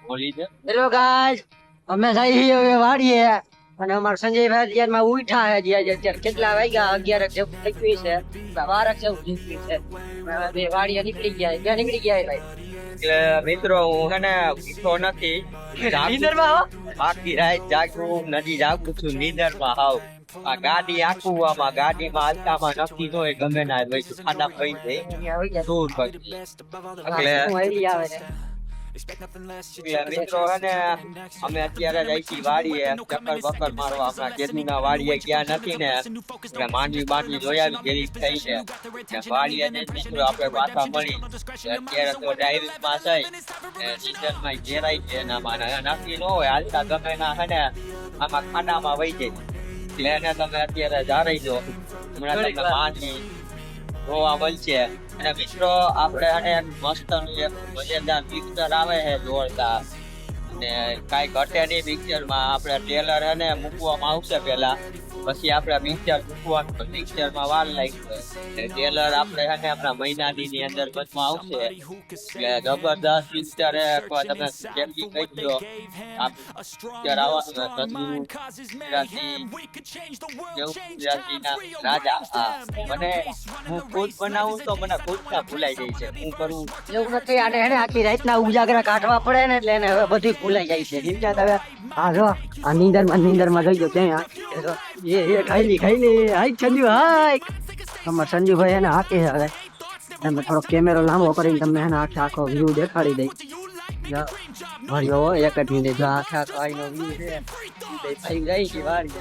Hello guys, અમે જઈ હવે વાડીએ અને અમાર સંજયભાઈ અત્યારમાં ઉઠા હે અત્યારે કેટલા વાગ્યા 11 જેવું થઈ ગયું છે 12 જેવું થઈ ગયું છે બે વાડીએ નીકળી ગયા ક્યાં નીકળી ગયા ભાઈ એટલે મિત્રો હું હે ને ઉઠો નથી નીંદરમાં હો બાકી રાત જાગું નથી જાગું છું નીંદરમાં હાવ આ ગાડી આખું ગાડીમાં હાલતામાં નક્કી ન હોય ગમે ના હોય ખાડા પડી જાય દૂર પડી એટલે આવે છે મિત્રો હે ને અમે અત્યારે જઈ છીએ વાડીએ ચક્કર બક્કર મારવા હમણાં કેદુના વાડીએ ગયા નથી ને એટલે માંડવી જોઈ આવી જેવી થઈ છે વાડીએ ને મિત્રો આપણે પાછા મળી અત્યારે તો ડાયરીમાં થઈ સીઝનમાં ઘેરાય છે ને આમાં નક્કી ન હોય હાલતા ગમે ના હે ને આમાં ખાડામાં વહી જાય એટલે એને તમે અત્યારે જારી દો હમણાં તમને માંડવી જોવા મળશે અને મિત્રો આપણે અને મસ્ત મજેદાર પિક્ચર આવે છે જોરદાર અને કઈ ઘટે નહીં પિક્ચર માં આપણે ટ્રેલર હે ને મૂકવામાં આવશે પેલા પછી આપણે પિક્ચર મૂકવાનું પિક્ચર માં વાર લાગશે ટ્રેલર આપણે હે ને આપણા મહિનાની ની અંદર બસમાં આવશે એટલે જબરદસ્ત પિક્ચર હે તમે જેમકી કહી દો પિક્ચર રાજા મને હું ખુદ બનાવું તો મને ખુદ ના ભૂલાઈ જાય છે હું કરું એવું નથી આને હેને આખી રાતના ઉજાગરા કાઢવા પડે ને એટલે એને હવે બધું ભૂલાઈ જાય છે સમજ્યા તમે આ જો આ નીંદરમાં ગઈ ગયો ક્યાં એ ખાઈ હાઈ સંજુ હાય અમાર સંજુભાઈ એને હાકે હવે તમે થોડો કેમેરો લાંબો કરીને તમને એને આખો વ્યૂ દેખાડી દઈ ભર્યો એક જ મિનિટ જો આખો આઈનો વ્યૂ છે થઈ જાય છે વારી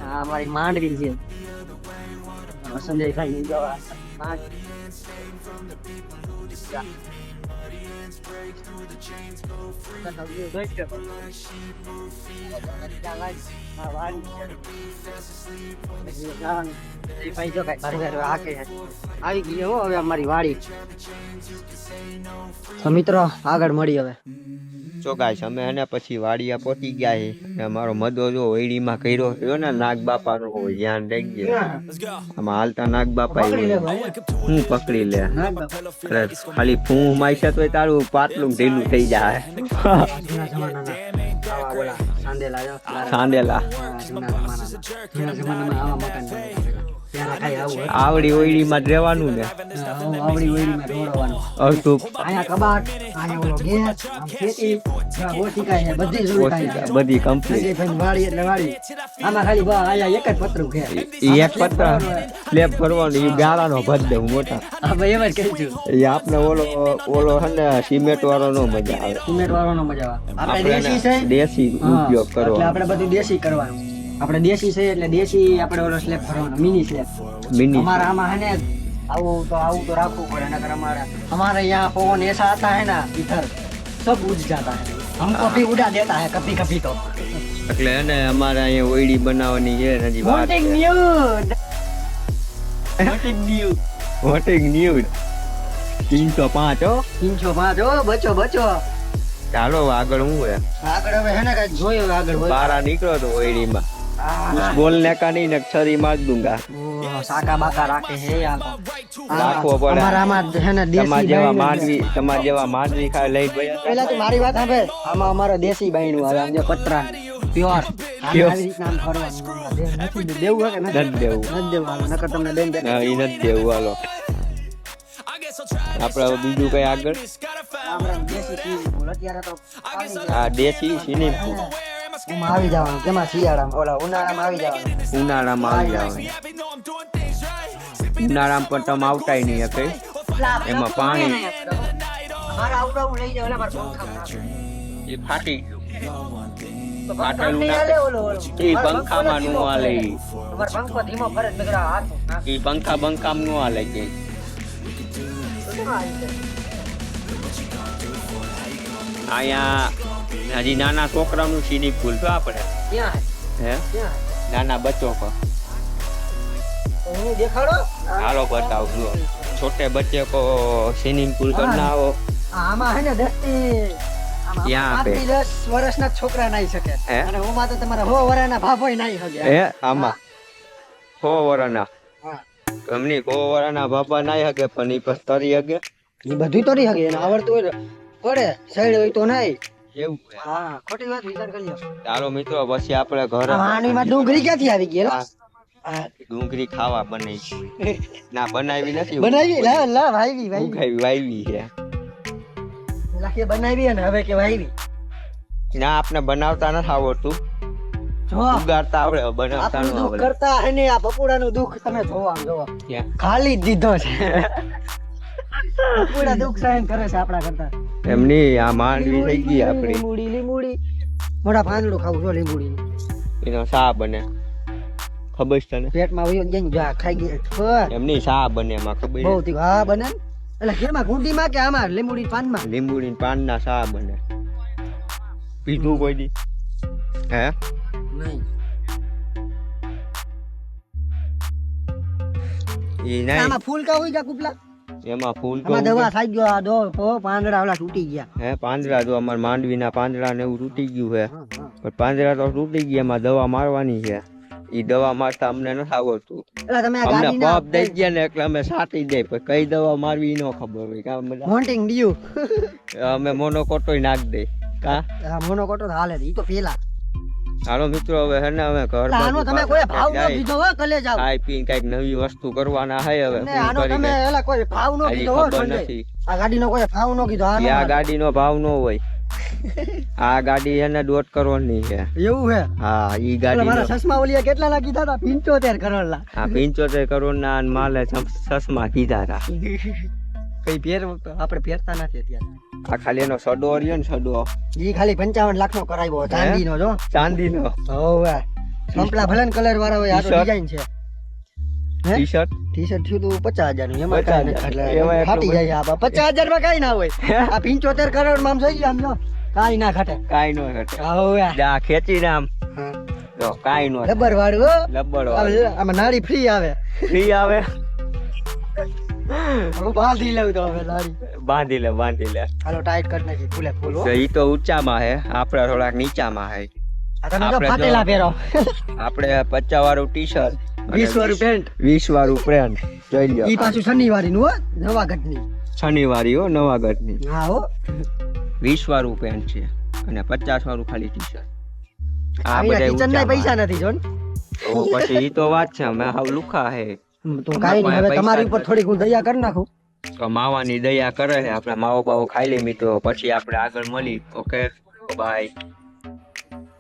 આ અમારી માંડવી છે સંજયભાઈ ની જવા આવી ગઈ હો હવે અમારી વાડી તો મિત્રો આગળ મળી હવે ચોકાશ અમે એને પછી વાડિયા પહોંચી ગયા છે અમારો મદો જો વૈડીમાં કર્યો રહ્યો ને નાગ બાપા નો હોય ધ્યાન રાખજે આમાં હાલતા નાગ બાપા હું પકડી લે ખાલી ફૂં માઈશે તો તારું પાતળું ઢીલું થઈ જાય સાંદેલા આવડી ઓયડી માં રહેવાનું ને આવડી ઓયડીમાં ઢોળવાનું અડધું આયા કબાટ આયા ઓલો ગેસ આમ ખેતી ઓટીકા છે બધી સુવિધા બધી કમ્પ્લીટ વાડી એટલે વાડી આમાં ખાલી આયા એક જ પતરું છે ઈ એક પત્ર સ્લેબ ભરવાનું ઈ ગાળાનો ભર દે મોટા હા ભાઈ એમ જ કહી છું ઈ આપને ઓલો હે ને સિમેન્ટ વાળો નો મજા આવે સિમેન્ટ વાળો નો મજા આવે આપણે દેશી છે દેશી ઉપયોગ કરો એટલે આપણે બધું દેશી કરવાનું આપણે દેશી છે એટલે દેશી આપણે ઓલો સ્લેબ ભરવાનો મિની સ્લેબ અમારા આમાં હે ને આવું તો રાખવું પડે નકર हमारे यहाँ पवन ऐसा आता है ना इधर सब उड़ जाता है हमको भी उड़ा देता है कभी कभी तो એટલે એને અમારે અહીંયા ઓયડી બનાવવાની છે હજી વાત છે વોટિંગ ન્યૂઝ 305 હો 305 હો બચો ચાલો આગળ હું હે આગળ હવે હે ને કઈ જોયો આગળ બારા નીકળો તો ઓયડીમાં બોલને કા નહીં ને છરી માર દૂંગા સાકા બાકા રાખે હે યાર રાખવો પડે અમારામાં હે ને દેશી તમાર જેવા માંડવી ખાય લઈ ગયા પહેલા તો મારી વાત સાંભળ આમાં અમારો દેશી બાયણું આવે આમ પતરા પ્યોર આવી રીતના આમ ફરવાનું નથી દેવું કે નથી દેવું નકર તમને બેન દે ઈ નથી દેવું હાલો આપણે બીજું કઈ આગળ દેશી ચીઝ બોલ અત્યારે તો આ દેશી સ્વિમિંગ પૂલ એમાં આવી જવાનું કેમાં શિયાળામાં ઓલા ઉનાળામાં આવી જવાનું ઉનાળામાં પણ તમે આવતાય નહીં હકે એમાં પાણી મારા આવડાવું લઈ જાવ મારા પંખા એ ફાટી પંખામાં નું હાલે પંખો ધીમો ફરે હાથ એ પંખામાં નું હાલે કે અહીંયા હજી નાના છોકરાનું સ્વિમિંગ પૂલ તો આપણે હે નાના બચ્ચો પર દેખાડો હાલો બતાવજો छोटे बच्चे को स्विमिंग पूल करना हो આમાં હે ને 10 यहाँ पे 10 વર્ષના છોકરા નાઈ શકે અને ઓમાં તો તમારા 100 વર્ષના ભાભોય નાઈ શકે હે આમાં 100 વર્ષના ગમની 100 વર્ષના બાપા નાઈ શકે પણ ઈ પસ તરી શકે ઈ બધું તરી શકે એને આવડતું હોય પડે સાઈડ હોય તો નહીં. એવું છે. હા ખોટી વાત વિચાર કરી લો. ચાલો મિત્રો પછી આપણે ઘરે આ વાણીમાં ડુંગળી ક્યાંથી આવી ગઈ એલા? આ ડુંગળી ખાવા બની ના બનાવી નથી બનાવી લા વાવી વાવી ઉગાવી વાવી છે લાખે બનાવી અને હવે કે વાવી. ના આપણે બનાવતા નથી આવડતું જો ઉગાડતા આવડે બનાવતા આપણું ન દુઃખ આવડે કરતા અને આ પપુડાનું દુઃખ તમે જોવો આમ જોવો ક્યાં? ખાલી જ દીધો છે. પપુડા દુઃખ સહન કરે છે આપણા કરતા. એમની આ માંડવી થઈ ગઈ આપણી લીંબુડી મોટા પાંદડું ખાવું છો લીંબુડી એનો શા બને ખબર છે તને પેટમાં વયો જઈને જા ખાઈ ગઈ ખબર. એમની શા બને એમાં ખબર બહુ છે? થી હા બને ને. એટલે કેમાં ગુંડીમાં કે આમાં લીંબુડી પાનમાં? લીંબુડી ને પાનના શા બને પીધું કોઈ દી હે નહીં ઈ નહીં આમાં ફૂલ કા હોય જા કુપલા? એમાં ફૂલ તો આમાં દવા થઈ ગયો આ દો પાંદડા ઓલા તૂટી ગયા. હે પાંદડા જો અમાર માંડવીના પાંદડા ને એવું તૂટી ગયું છે હા, હા. પણ પાંદડા તો તૂટી ગયા એમાં દવા મારવાની છે ઈ દવા મારતા અમને નથી આવડતું એટલે તમે આ અમને ગાડીના પપ દઈ ગયા ને એટલે અમે સાટી દે પણ કઈ દવા મારવી ઈ ન ખબર હોય કા બધા મોન્ટિંગ ડીયુ અમે મોનોકોટોય નાખ દે કા આ મોનોકોટો તો હાલે ઈ તો પેલા. હાલો મિત્રો હવે હે ને અમે ઘર એટલે આનો તમે કોઈ ભાવ ન દીધો હો કલે જાવ. ખાઈ પીને કઈક નવી વસ્તુ કરવાના હે હવે ને શું આનો કરી તમે કઈ? એલા કોઈ ભાવ ન હજી દીધો હો ખબર સંજય. નથી આ ગાડીનો કોઈ ભાવ ન કીધો આનો ઈ આ હાલે. ગાડીનો ભાવ નો હોય આ ગાડી એને 1.5 કરોડની છે એવું હે? હા ઈ એટલે ગાડી મારા ચશ્મા ઓલિયા કેટલા ના કીધા હતા? 75 કરોડ ના. આ 75 કરોડના અને માલે ચશ્મા કીધા હતા કઈ પહેર આપણે પહેરતા નથી અત્યારે. આ ખાલી એનો સડો રહ્યો ને સડો ઈ ખાલી 55 લાખ નો કરાવ્યો ચાંદીનો જો. ચાંદીનો હોવે સંપલા ભલન કલર વાળા હોય આ તો ટી-શર્ટ? ડિઝાઇન છે. હે ટી શર્ટ ટી-શર્ટ થયું તું 50,000 નું એમાં 50,000 કાંઈ નથી. એટલે એમાં એટલું ફાટી જાય આ 50,000 માં કાઈ ના હોય. આ 75 કરોડ માં આમ જોઈ લો આમ જો કાઈ ના ઘટે. કાઈ નો ઘટે હોવે જા ખેંચી ને આમ જો કાઈ નો રબર વાળું હો. લબડ આમાં નાળી ફ્રી આવે. ફ્રી આવે હું બાંધી લઉં તો હવે નાળી. બાંધી લે હાલો ટાઈટ કરી નાખી ફૂલે ફૂલ હો. તો ઈ તો ઊંચામાં હે આપણે થોડાક નીચામાં હે આ તમે જો આપણે ફાટેલા જો- પહેરો. આપણે 50 વાળું ટી શર્ટ 20 વાળું પેન્ટ. 20 વાળું પેન્ટ જોઈ લ્યો ઈ પાછું શનિવારી નું હો નવાગઢની. શનિવારી હો નવાગઢની હા હો 20 વાળું પેન્ટ છે અને 50 વાળું ખાલી ટી શર્ટ આ આવીના બધા કિચન ના પૈસા નથી જોન. તો પછી ઈ તો વાત છે અમે હાવ લુખા હે તો કાઈ નહીં હવે પૈસા તમારી જ ઉપર થોડીક હું દયા કરી નાખું. તો માવાની દયા કરે છે આપણે માવો બાવો ખાઈ લઈ મિત્રો પછી આપણે આગળ મળી ઓકે બાય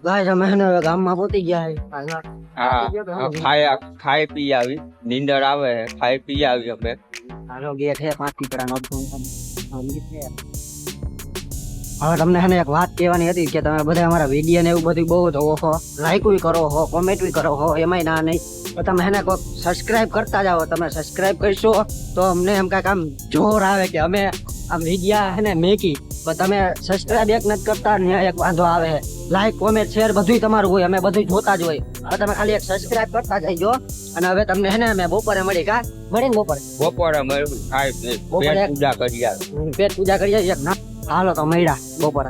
ગાય અમે હે ને હવે ગામમાં પહોંચી ગયા છે. હા ખાઈ પી આવી નીંદર આવે ખાઈ પી આવી અમે હાલો ગેટ હે 5 પીપળા નો. હવે તમને હે ને એક વાત કહેવાની હતી કે તમે બધા અમારા વિડીયો ને એવું બધું બહુ જોવો છો, લાઈક કરો છો, કોમેન્ટ કરો છો, એમાંય ના નહીં તો તમે હે ને કોઈક સબસ્ક્રાઇબ કરતા જાઓ. તમે સબસ્ક્રાઇબ કરશો તો અમને એમ કાંઈક આમ જોર આવે કે અમે આમ વિડીયા હે ને મેકી. પણ તમે સબસ્ક્રાઇબ એક નથી કરતા ને એક વાંધો આવે. લાઈક કોમેન્ટ શેર બધુંય તમારું હોય, અમે બધું જોતા જ હોય. હવે તમે ખાલી એક સબસ્ક્રાઇબ કરતા જઈજો. અને હવે તમને હે ને અમે બપોરે મળી મળીને બપોરે બપોરે ખાઈ બપોરે પેટ પૂજા કરી આવે પેટ પૂજા કરીએ એક ના. હાલો તો મળ્યા બપોરે.